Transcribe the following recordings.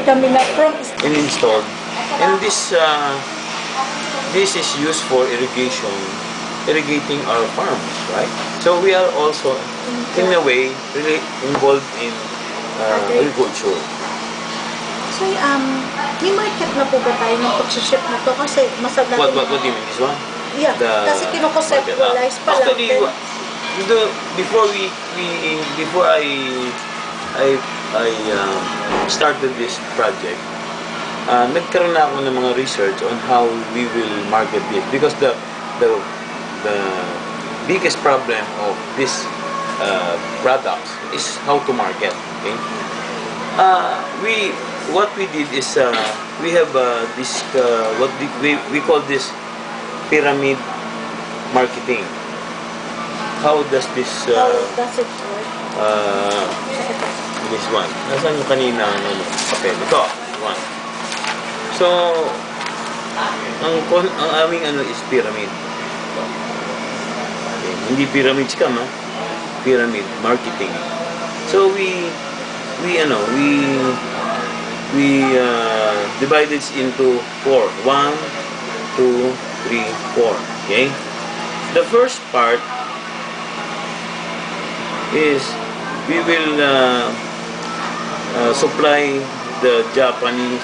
kami na from and installed. And this is used for irrigating our farms, right? So we are also, in a way, really involved in agriculture. So, may market na po ba tayo ng pag-ship na to? Kasi masagla. What do you mean? This one? Yeah, kasi kinukonceptualize pa lang. Actually, before I started this project, nagkaroon na ako ng mga research on how we will market this, because the biggest problem of this products is how to market. Okay, what we did is we have this we call this pyramid marketing. How does this How does it work? This one. Nasaan yung kanina papel? Ito, one. So, ang aming is pyramid. Okay. Hindi pyramid scam, ha? Pyramid marketing. So we divide this into 4. 1, 2, 3, 4. Okay? The first part is we will supply the Japanese,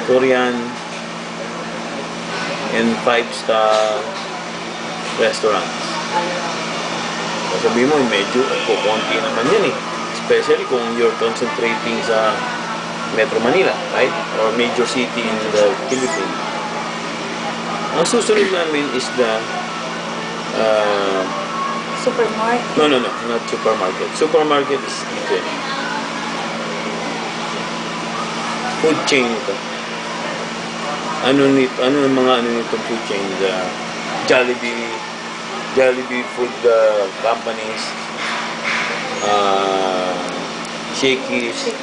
Korean, and 5-star restaurants. Sabi mo, medyo kukunti naman yan eh. Especially kung you're concentrating sa Metro Manila, right? Or major city in the Philippines. Ang susunod namin is the Supermarket? No, not supermarket. Supermarket is different. Food chain ito. Ano ang mga nitong food chain? The Jollibee food companies, Shakey's,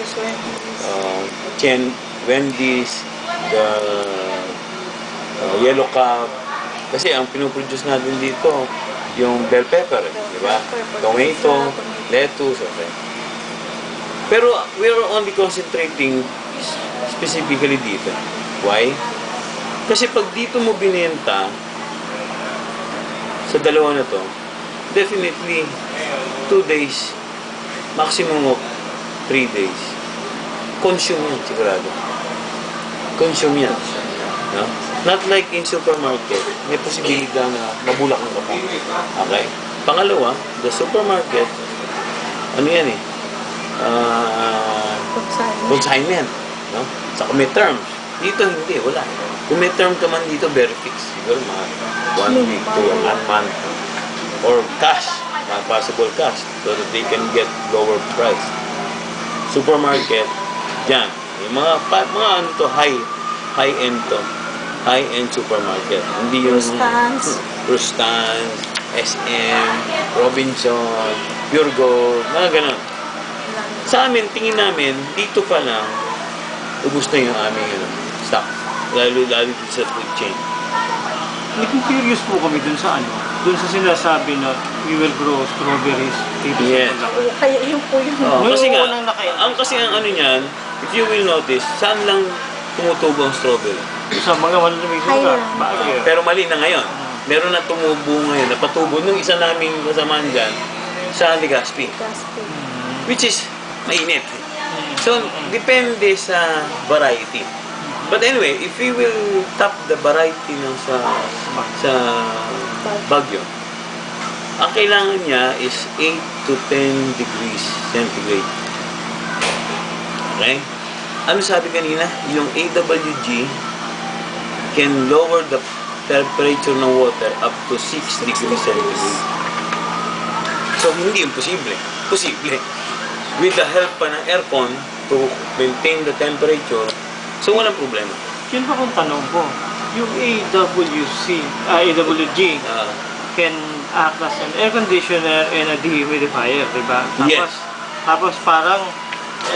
Wendy's, the Yellow Cab. Kasi ang pinuproduce natin dito, yung bell pepper, di ba? Tomato, lettuce, okay. Pero we are only concentrating specifically dito. Why? Kasi pag dito mo binenta sa dalawa na to, definitely 2 days, maximum of 3 days. Consume yan, sigurado. Consume yan. No? Not like in supermarket, may posibilidad na mabulak ang kape. Okay? Pangalawa, the supermarket, ano yan eh? Consignment. No? Saka may terms. Dito hindi, wala. Kung may term ka man dito, very fixed. Siguro mga 1 week to 1 month. Or cash, possible cash, so that they can get lower price. Supermarket, dyan. Yung mga ano to, high-end to. High-end supermarket. Hindi yung Rustans, SM, Robinson, Pure Gold, mga ganun. Sa amin, tingin namin, dito pa lang, ubus na yung aming stock. Lalo dito sa food chain. Naging curious po kami dun sa dun sa sinasabi na we will grow strawberries dito sa Bulacan. Kaya yun po yun. Kasi nga, ang ano niyan, if you will notice, saan lang tumutubo ang strawberry? Sa mga malamig lugar, Baguio. Pero mali na ngayon. Meron na tumubo ngayon, napatubo nung isa naming kasamaan dyan sa Legazpi. Which is mainit. So, depende sa variety. But anyway, if we will tap the variety ng sa Baguio, ang kailangan niya is 8 to 10 degrees centigrade. Okay? Ano sabi kanina? Yung AWG can lower the temperature ng water up to 6 degrees centigrade. So, hindi imposible. Posible. With the help pa ng aircon to maintain the temperature, so walang problema. Yun pa kung tanong ko, yung AWG can act as an air conditioner and a dehumidifier, di ba? Yes. Tapos parang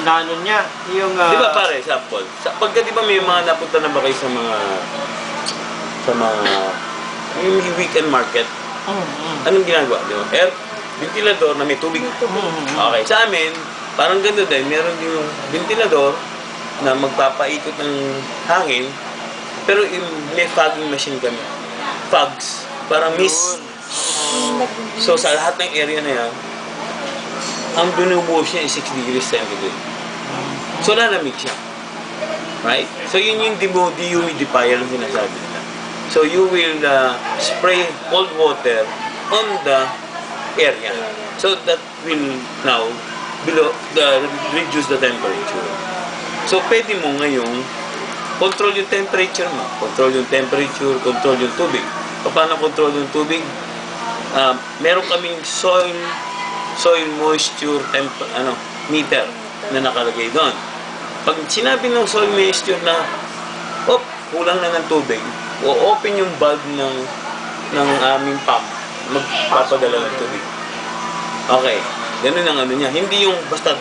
ano niya, yung... di ba pare, sample? Pagka di ba may mga napunta na ba kayo sa mga yung weekend market, anong ginagawa? Di ba? Air, ventilador na may tubig. Okay, sa amin, parang gano'n din, meron din yung ventilador na magpapaikot ng hangin, pero may fogging machine kami. Fogs, parang mist. So sa lahat ng area na yan, ang binubuhos niya is 6 degrees centigrade. So lalamig siya. Right? So yun yung dehumidifier ang sinasabi nila. So you will spray cold water on the area. So that will now reduce the temperature. So pwede mo ngayong control yung temperature mo. Control yung temperature, control yung tubig. Paano control yung tubig? Meron kaming soil moisture meter na nakalagay doon. Pag sinabi ng soil moisture na kulang na ng tubig, o-open yung valve ng aming pump, magpapadala ng tubig. Okay, ganun ang ano niya. Hindi yung basta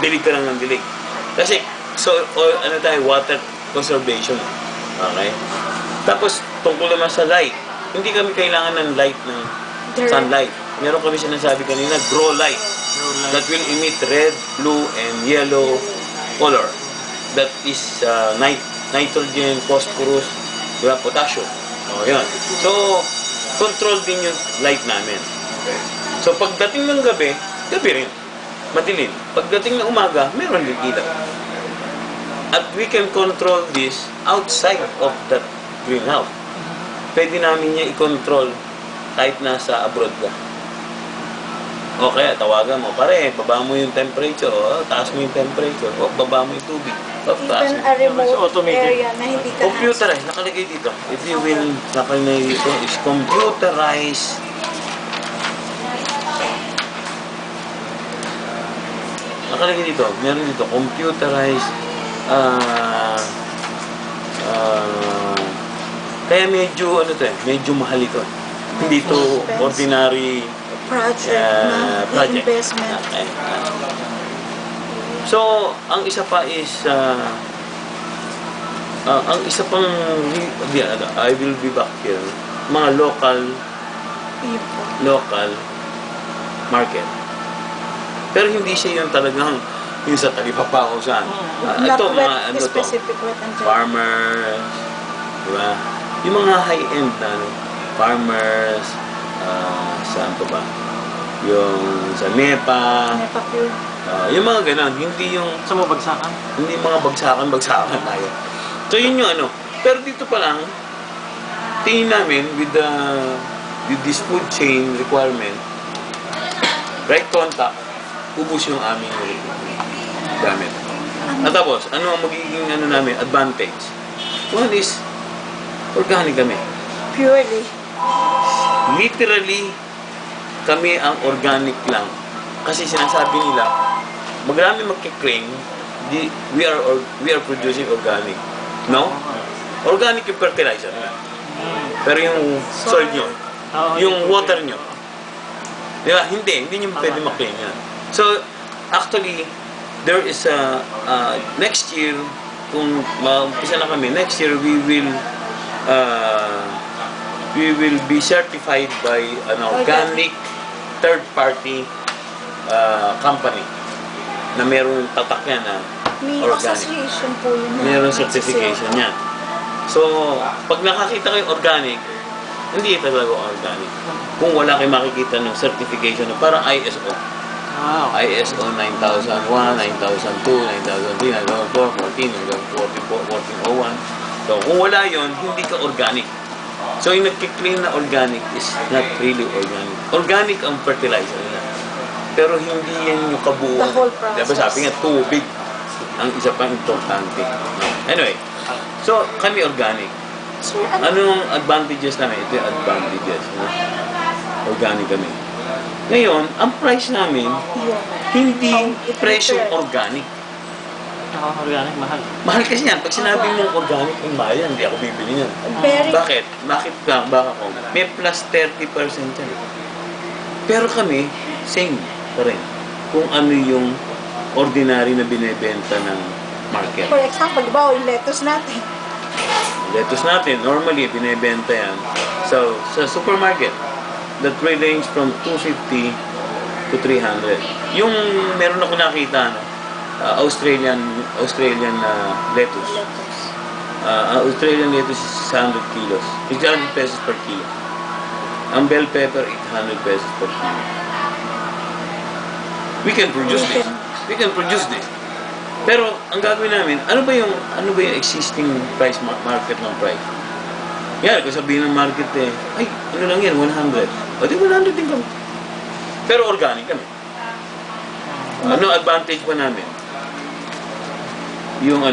dilig ka lang ng dilig. Kasi water conservation. Okay? Tapos tungkol naman sa light, hindi kami kailangan ng light ng sunlight. Meron kami sinasabi kanina, grow light that will emit red, blue, and yellow color. That is nitrogen, phosphorus, potassium. Yun. So, control din yung light namin. Okay. So, pagdating ng gabi rin. Madilim. Pagdating ng umaga, meron din ilaw. At we can control this outside of that greenhouse. Pwede namin niya i-control kahit nasa abroad ka. O kaya tawagan mo, pare, baba mo yung temperature, taas mo yung temperature, baba mo yung tubig. Even a remote area na hindi ka computerized, nakalagay dito. If you will, nakalagay dito is computerized. Nakalagay dito, meron dito, computerized, kaya medyo, medyo mahal ito. Hindi ito ordinary project. Investment. Okay. So, ang isa pa is, ang isa pang, I will be back here, mga local market. Pero hindi siya yung talagang yung sa Talipapa o saan. Ito mga farmers, di ba? Yung mga high-end na farmers, saan pa ba? Yung sa Nepa Pure. Yung mga ganon, hindi yung Sa mga bagsakan? hindi mga bagsakan tayo. So yun yung Pero dito pa lang, tingin namin with this food chain requirement, right contact, ubus yung aming gamit. At tapos, ano ang magiging namin, advantage? One is, organic kami. Purely. Literally, kami ang organic lang. Kasi sinasabi nila, marami magkiklaim, we are producing organic. No? Organic yung fertilizer na. Pero yung soil nyo, yung water nyo, di ba? Hindi nyo pwede maklaim yan. So, actually, there is next year, kung mag-umpisa na kami, next year we will be certified by an organic third-party company na meron tatak yan na May organic. association po yun. Meron certification yan. So, pag nakakita kayo organic, hindi talaga organic. Kung wala kayo makikita ng certification na parang ISO. Wow. ISO 9001, 9002, 9003, 9004, 14, 1401. So, kung wala yon, hindi ka organic. So, yung nagkiklaim na organic is not really organic. Organic ang fertilizer nila. Pero hindi yan yung kabuuan. The whole process. Diba sabi nga, tubig ang isa pang importante. Anyway, so, kami organic. Sir, Anong advantages namin? Ito yung advantages. Organic kami. Ngayon, ang price namin, hindi presyong organic. Organic, mahal. Mahal kasi yan. Pag sinabi mong organic, ang mahal yan. Hindi ako bibili yan. Very Bakit? Bakit baka ko? May plus 30% yan. Pero kami, same pa rin. Kung ano yung ordinary na binibenta ng market. For example, di ba, yung lettuce natin. Lettuce natin, normally, binibenta yan. So, sa supermarket, that range from $2.50 to 300. Yung meron ako nakita, no, Australian lettuce. Australian lettuce is 600 kilos. 600 pesos per kilo. Ang bell pepper, 800 pesos per kilo. We can produce this. We can produce this. Pero ang gagawin namin, ano ba yung existing price market ng price? Yan, kung sabihin ng market ay, ano lang yan, 100. O di 100 din kami. Pero organic kami. Ano advantage pa namin? Yung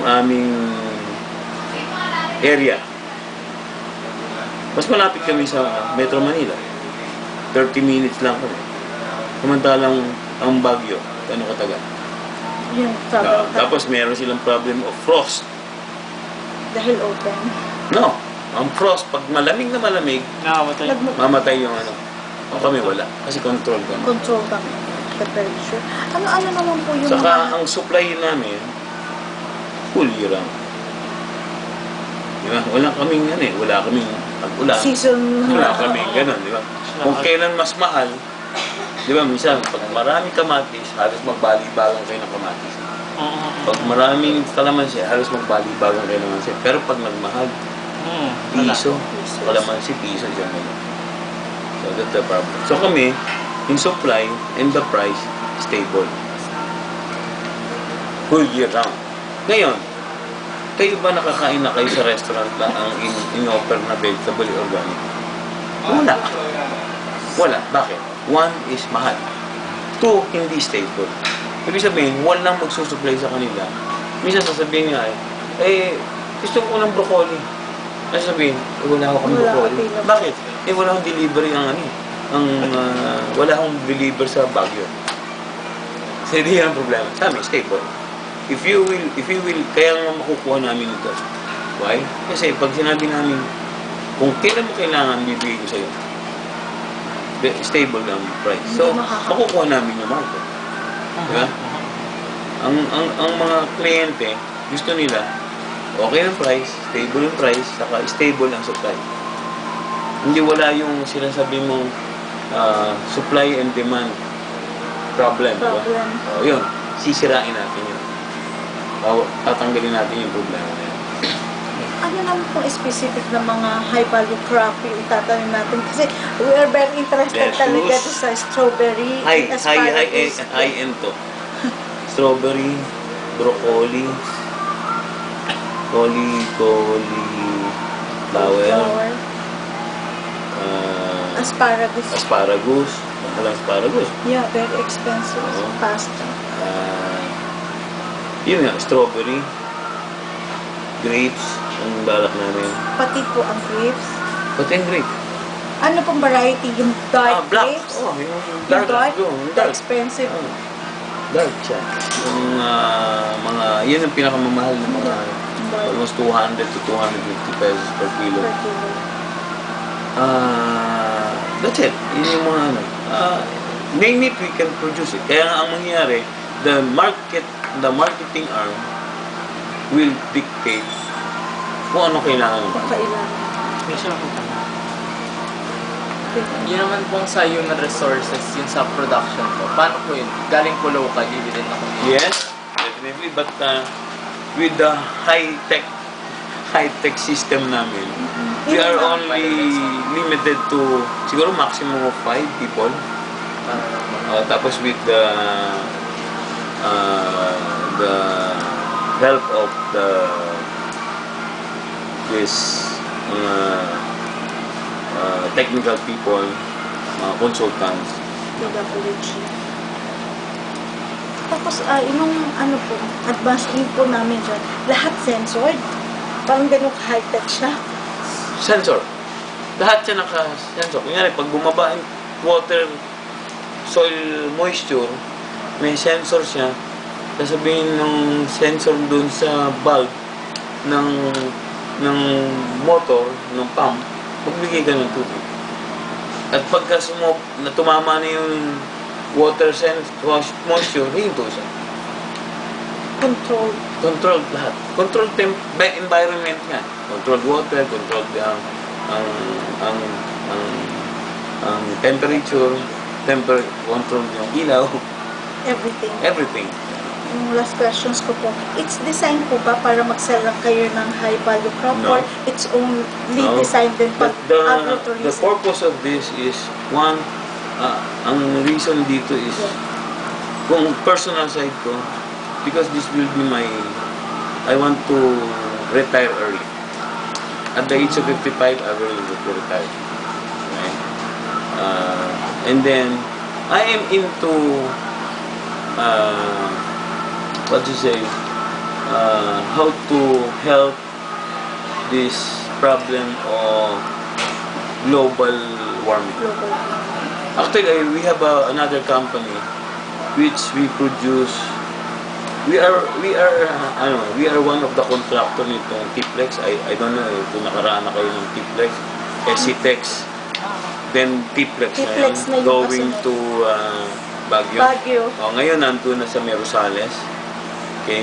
aming area. Mas malapit kami sa Metro Manila. 30 minutes lang kami. Samantalang ang Baguio, ano katagal? Yung travel time. Tapos meron silang problem of frost. Dahil open. No, ang frost, pag malamig na malamig, Nakamatay. mamatay yung ano. O kami wala, kasi control kami. Control kami. Temperature. Ano naman po yung Saka ang supply namin, full year round. Di ba? Wala kaming pag-ulan. season. Wala kaming ganun, di ba? Kung kailan mas mahal, di ba, minsan, pag maraming kamatis, halos magbali-bagang kayo ng kamatis. Pag maraming kalamansi, halos magbali-bagang kayo ng kalamansi. Pero pag nagmahal, piso, kalamansi, piso, dyan nila. So, that's the problem. So kami, yung supply and the price, stable. Full year round. Ngayon, kayo ba nakakain na kayo sa restaurant na ang in-offer na vegetable organic? Wala. Wala. Bakit? One is mahal. Two, hindi stable. Ibig sabihin, walang magsusupply sa kanila. Minsan sasabihin niya gusto ko ng broccoli. Ano sabihin? Wala akong broccoli. Bakit? Wala akong delivery wala akong deliver sa Baguio. So, hindi yan ang problema. Sa amin, stable. If you will, kaya nga makukuha namin ito. Why? Kasi pag sinabi namin, kung kailan mo kailangan, bibigay ko sa'yo. Stable ang price. So, makukuha namin yung market. Diba? Ang mga kliyente, gusto nila, okay ang price, stable ang price, saka stable ang supply. Hindi wala yung sinasabi mong supply and demand problem. Diba? O, yun. Sisirain natin yun. Tatanggalin natin yung problema na yun. Ano naman pong specific na mga high-value crop yung itatanim natin? Kasi we are very interested talaga sa strawberry, asparagus. High-end to. Strawberry, broccoli, cauliflower, asparagus. Walang asparagus. Yeah, very expensive. Pasta. Yun nga, strawberry, grapes, ang balak namin. Pati po ang grapes. Pati ang grape. Ano pong variety? Yung dark black. grapes? Oh, yung Yung dark? dark. Expensive. Dark siya. Yung yun ang pinakamamahal ng mga almost 200 to 250 pesos per kilo. Per kilo. That's it. Yun yung mga name it, we can produce it. Kaya nga ang mangyayari, the marketing arm will dictate kung ano kailangan mo. May siya ako tanong. Yun naman pong sa human resources, yun sa production po. Paano po yun? Galing po locally din ako. Yes, definitely. But with the high-tech system namin, we are only limited to siguro maximum of 5 people. Tapos with the help of this technical people, mga consultants. PWG. Tapos, yung ano po, advanced info namin dyan, lahat censored. Parang ganun high-tech siya. Sensor. Lahat siya naka-sensor. Kunyari, pag bumaba yung water, soil moisture, may sensor siya. Sasabihin ng sensor dun sa valve ng motor, ng pump, magbigay ka ng tubig. At pagka tumama na yung water moisture, hinto siya. Control. Controlled lahat. Controlled by environment nga. Controlled water, controlled ang ang ang ang temperature, controlled yung ilaw, Everything. everything. Yung last questions ko po, it's designed po ba para mag-sell lang kayo ng high value crop No. or it's only No. designed din But pag the agrotourism? purpose of this is one, ang reason dito is kung personal side ko, because this will be I want to retire early. At the age of 55, I will retire. Right? And then, I am into, what to say, how to help this problem of global warming. Global. Actually, we have another company which we produce. We are one of the contractor nitong Tiplex. I don't know kung nakaraan na kayo ng Tiplex. Esitex. Then Tiplex Tiplex na ngayon, yung going kasunod. to Baguio. Baguio. Ngayon nandun na sa Merosales. Okay,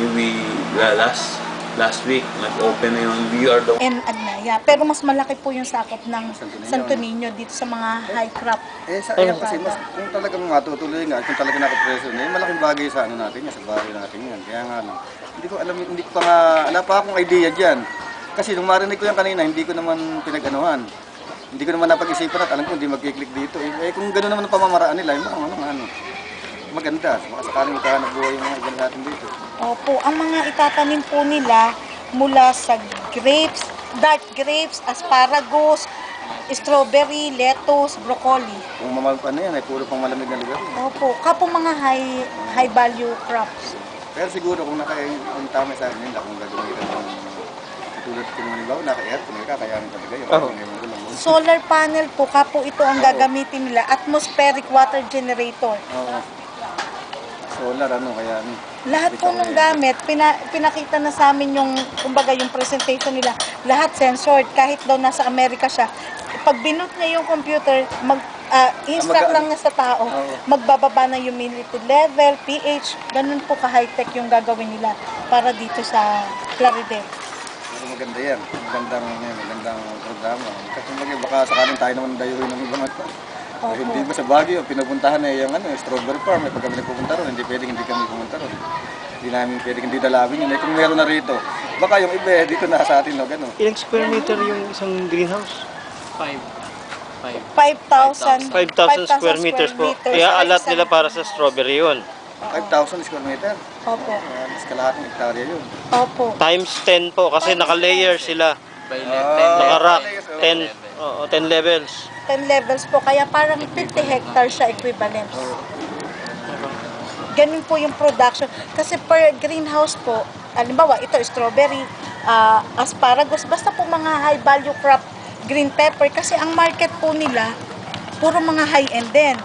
last week nag-open na yun. We are the And Agnaya. Pero mas malaki po yung sakop ng Santo Niño dito sa mga high crop. Ayan kasi mas, kung talagang matutuloy nga, kung talagang nakapreso na, malaking bagay sa ano natin yan, sa barrio natin yan. Kaya nga lang, hindi ko pa nga, wala pa akong idea dyan. Kasi nung marinig ko yan kanina, hindi ko naman pinag-anuhan. Hindi ko naman napag-isipan at alam ko hindi magkiklik dito. Kung gano'n naman ang pamamaraan nila, maganda. Sakaling magkahanap buhay yung mga iba natin dito. Opo, ang mga itatanim po nila mula sa grapes, dark grapes, asparagus, strawberry, lettuce, broccoli. Kung yan, ay puro pang malamig na lugar. Opo, kapo mga high value crops. Pero siguro kung yung tama sa akin nila, kung gagamitan ng tulad ko naman ibaw, naka-air, kung kayanin talaga yun. Solar panel po, kapo ito ang gagamitin nila, atmospheric water generator. Oo. Solar, kaya Lahat po ng gamit, pinakita na sa amin yung, kumbaga yung presentation nila, lahat censored, kahit daw nasa Amerika siya. Pag binut niya yung computer, instruct lang niya sa tao, magbababa na humidity level, pH, ganun po ka-high-tech yung gagawin nila para dito sa Plaridel. Pero maganda yan. Magandang programa. Kasi baka sakaling tayo naman dayuhin ng ibang hindi ba sa Baguio, pinupuntahan na yung strawberry farm. Pag kami nagpupunta ron, hindi pwedeng hindi kami pumunta ron. Hindi namin pwedeng hindi dalawin yun. Kung meron na rito, baka yung iba dito na sa atin, gano'n. Ilang square meter yung isang greenhouse? 5,000 square meters po. Kaya alat nila para sa strawberry yun. 5,000 square meter. Opo. Mas kalahating hektarya yun. Opo. Times 10 po kasi naka-layer sila. By Naka-rack. 10 10 levels. 10 levels po, kaya parang 50 hectares siya equivalent. Ganun po yung production. Kasi per greenhouse po, halimbawa, ito strawberry, asparagus, basta po mga high value crop, green pepper, kasi ang market po nila, puro mga high-end din.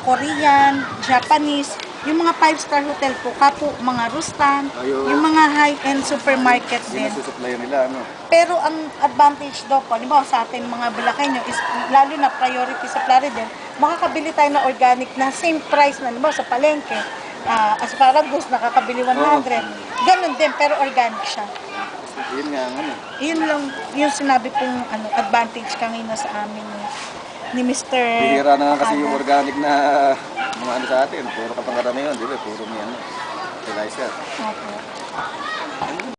Korean, Japanese, yung mga 5-star hotel po, kapo mga Rustan, yung mga high-end supermarket din. Yun ang susuplayan nila, Pero ang advantage daw po, halimbawa sa atin mga Bulakenyo is lalo na priority sa Plaridel, makakabili tayo na organic na same price na halimbawa sa palengke. Asparagus, nakakabili 100. Ganun din, pero organic siya. Yun nga, Yun lang yung sinabi pong advantage kanina sa amin ni Mr. Bihira na nga kasi yung organic na mga sa atin. Puro kapangaramihan, di ba? Puro may fertilizer. Opo.